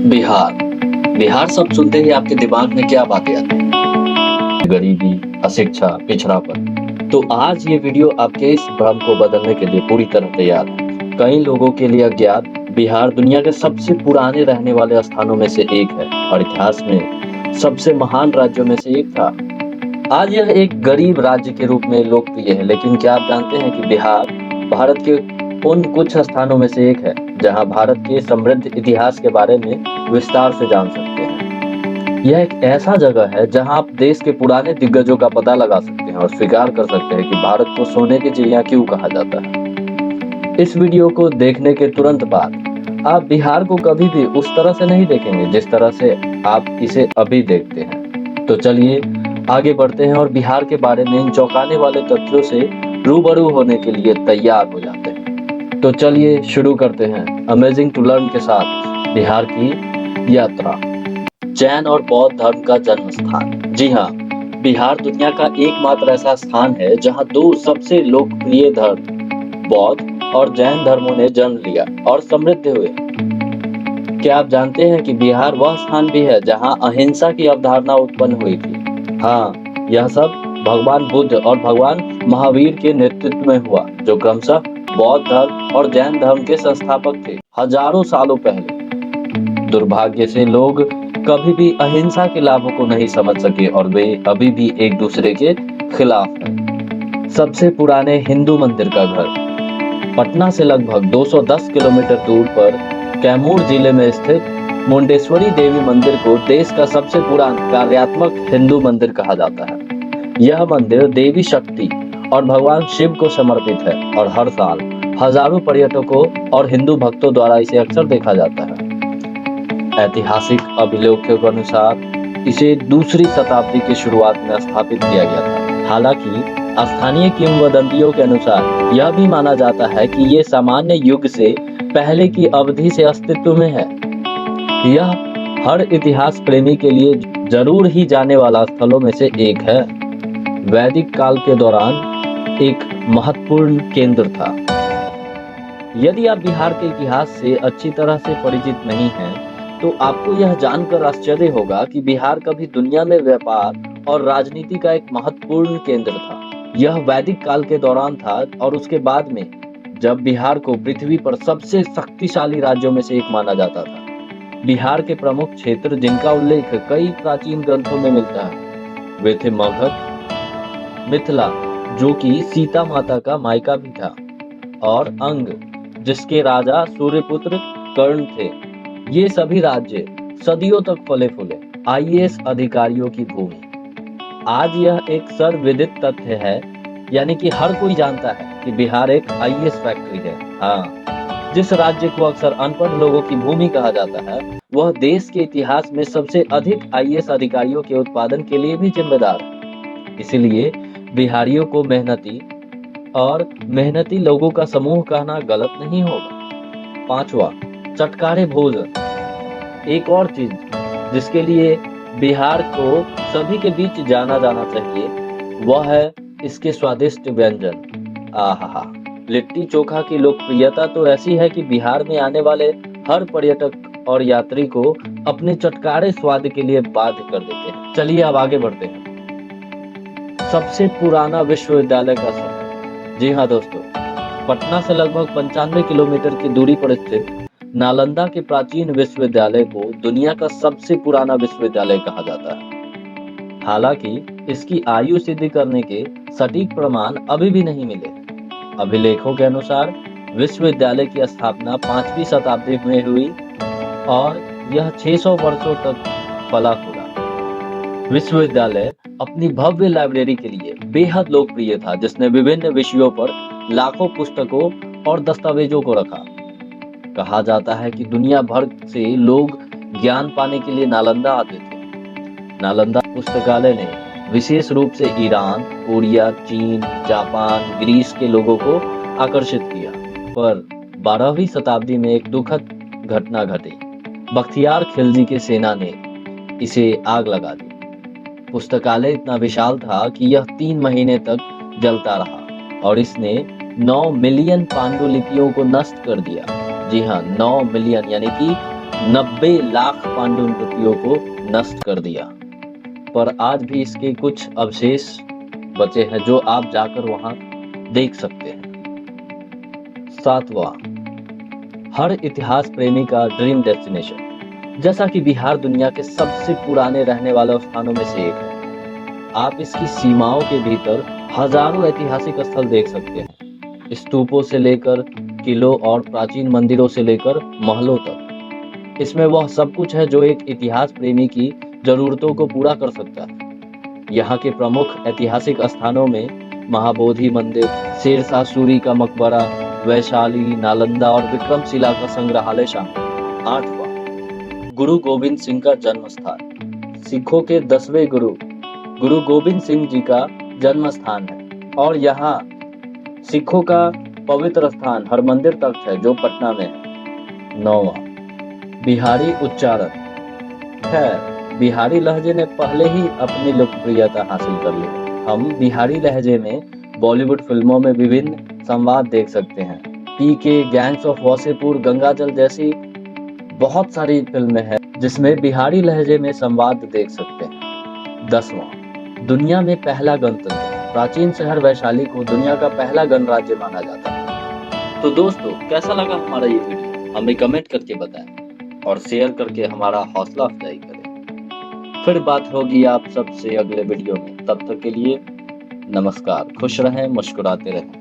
बिहार। बिहार शब्द सुनते ही आपके दिमाग में क्या बातें आती हैं? गरीबी, अशिक्षा, पिछड़ापन। तो आज ये वीडियो आपके इस भ्रम को बदलने के लिए पूरी तरह तैयार है। कई लोगों के लिए अज्ञात बिहार दुनिया के सबसे पुराने रहने वाले स्थानों में से एक है और इतिहास में सबसे महान राज्यों में से एक था। आज यह एक गरीब राज्य के रूप में लोकप्रिय है, लेकिन क्या आप जानते हैं कि बिहार भारत के उन कुछ स्थानों में से एक है जहां भारत के समृद्ध इतिहास के बारे में विस्तार से जान सकते हैं। यह एक ऐसा जगह है जहां आप देश के पुराने दिग्गजों का पता लगा सकते हैं और स्वीकार कर सकते हैं कि भारत को सोने की चिड़िया क्यों कहा जाता है। इस वीडियो को देखने के तुरंत बाद आप बिहार को कभी भी उस तरह से नहीं देखेंगे जिस तरह से आप इसे अभी देखते हैं। तो चलिए आगे बढ़ते हैं और बिहार के बारे में इन चौंकाने वाले तथ्यों से रूबरू होने के लिए तैयार हो जाते हैं। तो चलिए शुरू करते हैं अमेजिंग टू लर्न के साथ बिहार की यात्रा। जैन और बौद्ध धर्म का जन्म स्थान। जी हाँ, बिहार दुनिया का एकमात्र ऐसा स्थान है जहाँ दो सबसे लोकप्रिय धर्म बौद्ध और जैन धर्मों ने जन्म लिया और समृद्ध हुए। क्या आप जानते हैं कि बिहार वह स्थान भी है जहाँ अहिंसा की अवधारणा उत्पन्न हुई थी? हाँ, यह सब भगवान बुद्ध और भगवान महावीर के नेतृत्व में हुआ, जो क्रमशः बौद्ध धर्म और जैन धर्म के संस्थापक थे हजारों सालों पहले। दुर्भाग्य से लोग कभी भी अहिंसा के लाभों को नहीं समझ सके और वे अभी भी एक दूसरे के खिलाफ हैं। सबसे पुराने हिंदू मंदिर का घर। पटना से लगभग 210 किलोमीटर दूर पर कैमूर जिले में स्थित मुंडेश्वरी देवी मंदिर को देश का सबसे पुराना कार्यात्मक हिंदू मंदिर कहा जाता है। यह मंदिर देवी शक्ति और भगवान शिव को समर्पित है और हर साल हजारों पर्यटकों और हिंदू भक्तों द्वारा इसे अक्सर देखा जाता है। ऐतिहासिक अभिलेखों के अनुसार इसे दूसरी शताब्दी की शुरुआत में स्थापित किया गया था। हालांकि स्थानीय किंवदंतियों के अनुसार यह भी माना जाता है कि ये सामान्य युग से पहले की अवधि से अस्तित्व में है। यह हर इतिहास प्रेमी के लिए जरूर ही जाने वाला स्थलों में से एक है। वैदिक काल के दौरान एक महत्वपूर्ण केंद्र था। यदि आप बिहार के इतिहास से अच्छी तरह से परिचित नहीं हैं, तो आपको यह जानकर आश्चर्य होगा कि बिहार कभी दुनिया में व्यापार और राजनीति का एक महत्वपूर्ण केंद्र था। यह वैदिक काल के दौरान था और उसके बाद में, जब बिहार को पृथ्वी पर सबसे शक्तिशाली राज्यों में से एक माना जाता था। बिहार के प्रमुख क्षेत्र जिनका उल्लेख कई प्राचीन ग्रंथों में मिलता है वे थे मगध, मिथिला जो कि सीता माता का मायका भी था, और अंग जिसके राजा सूर्यपुत्र कर्ण थे। ये सभी राज्य सदियों तक फले फूले आईएएस अधिकारियों की भूमि। आज यह एक सर्वविदित तथ्य है, यानी कि हर कोई जानता है कि बिहार एक आईएएस फैक्ट्री है। हाँ, जिस राज्य को अक्सर अनपढ़ लोगों की भूमि कहा जाता है, वह देश के इतिहास में सबसे अधिक आईएएस अधिकारियों के उत्पादन के लिए भी जिम्मेदार है। इसीलिए बिहारियों को मेहनती लोगों का समूह कहना गलत नहीं होगा। पांचवा, चटकारे भोजन। एक और चीज जिसके लिए बिहार को सभी के बीच जाना जाना चाहिए, वह है इसके स्वादिष्ट व्यंजन। आहा, लिट्टी चोखा की लोकप्रियता तो ऐसी है कि बिहार में आने वाले हर पर्यटक और यात्री को अपने चटकारे स्वाद के लिए बाध्य कर देते हैं। चलिए अब आगे बढ़ते हैं। सबसे पुराना विश्वविद्यालय का समय। जी हाँ दोस्तों, पटना से लगभग 95 किलोमीटर की दूरी पर स्थित नालंदा के प्राचीन विश्वविद्यालय को दुनिया का सबसे पुराना विश्वविद्यालय कहा जाता है। हालांकि इसकी आयु सिद्ध करने के सटीक प्रमाण अभी भी नहीं मिले। अभिलेखों के अनुसार विश्वविद्यालय की स्थापना 5वीं शताब्दी में हुई और यह 600 वर्षों तक फला फूला। विश्वविद्यालय अपनी भव्य लाइब्रेरी के लिए बेहद लोकप्रिय था, जिसने विभिन्न विषयों पर लाखों पुस्तकों और दस्तावेजों को रखा। कहा जाता है कि दुनिया भर से लोग ज्ञान पाने के लिए नालंदा आते थे। नालंदा पुस्तकालय ने विशेष रूप से ईरान, कोरिया, चीन, जापान, ग्रीस के लोगों को आकर्षित किया। पर 12वीं शताब्दी में एक दुखद घटना घटी। बख्तियार खिलजी की सेना ने इसे आग लगा दी। पुस्तकालय इतना विशाल था कि यह 3 महीने तक जलता रहा और इसने 9 मिलियन पांडुलिपियों को नष्ट कर दिया। जी हाँ, 9 मिलियन, यानी कि 90 लाख पांडु नृत्यों को नष्ट कर दिया, पर आज भी इसके कुछ अवशेष बचे हैं जो आप जाकर वहां देख सकते हैं। 7वां, हर इतिहास प्रेमी का ड्रीम डेस्टिनेशन। जैसा कि बिहार दुनिया के सबसे पुराने रहने वाले स्थानों में से एक है, आप इसकी सीमाओं के भीतर हजारों ऐतिहासिक स्थल देख सकते हैं। स्तूपों से लेकर किलों और प्राचीन मंदिरों से लेकर महलों तक, इसमें वह सब कुछ है जो एक इतिहास प्रेमी की जरूरतों को पूरा कर सकता है। यहाँ के प्रमुख ऐतिहासिक स्थानों में महाबोधि मंदिर, शेरशाह सूरी का मकबरा, वैशाली, नालंदा और विक्रमशिला का संग्रहालय शामिल। 8वां, गुरु गोविंद सिंह का जन्म स्थान। सिखों के 10वें गुरु गुरु गोविंद सिंह जी का जन्म स्थान है और यहाँ सिखों का पवित्र स्थान हरमंदिर तख्त है जो पटना में है। 9वां, बिहारी उच्चारण। खैर, बिहारी लहजे ने पहले ही अपनी लोकप्रियता हासिल कर ली। हम बिहारी लहजे में बॉलीवुड फिल्मों में विभिन्न संवाद देख सकते हैं। पीके, गैंग्स ऑफ वासेपुर, गंगाजल जैसी बहुत सारी फिल्में हैं जिसमें बिहारी लहजे में संवाद देख सकते हैं। 10वां, दुनिया में पहला गणतंत्र। प्राचीन शहर वैशाली को दुनिया का पहला गणराज्य माना जाता है। तो दोस्तों, कैसा लगा हमारा ये वीडियो हमें कमेंट करके बताएं और शेयर करके हमारा हौसला अफजाई करें। फिर बात होगी आप सबसे अगले वीडियो में। तब तक के लिए नमस्कार। खुश रहें, मुस्कुराते रहें।